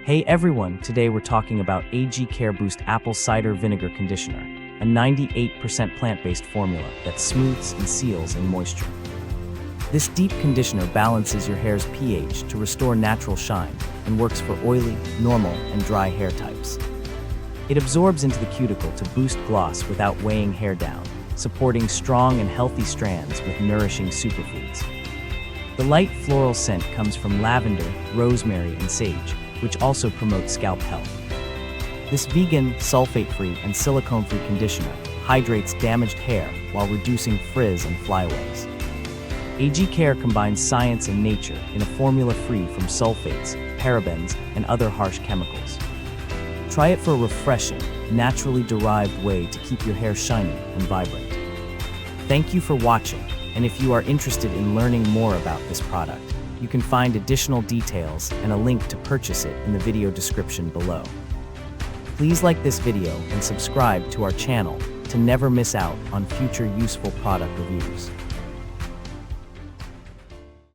Hey everyone, today we're talking about AG Care Boost Apple Cider Vinegar Conditioner, a 98% plant-based formula that smooths and seals in moisture. This deep conditioner balances your hair's pH to restore natural shine and works for oily, normal, and dry hair types. It absorbs into the cuticle to boost gloss without weighing hair down, supporting strong and healthy strands with nourishing superfoods. The light floral scent comes from lavender, rosemary, and sage, which also promotes scalp health. This vegan, sulfate-free, and silicone-free conditioner hydrates damaged hair while reducing frizz and flyaways. AG Care combines science and nature in a formula free from sulfates, parabens, and other harsh chemicals. Try it for a refreshing, naturally derived way to keep your hair shiny and vibrant. Thank you for watching, and if you are interested in learning more about this product, you can find additional details and a link to purchase it in the video description below. Please like this video and subscribe to our channel to never miss out on future useful product reviews.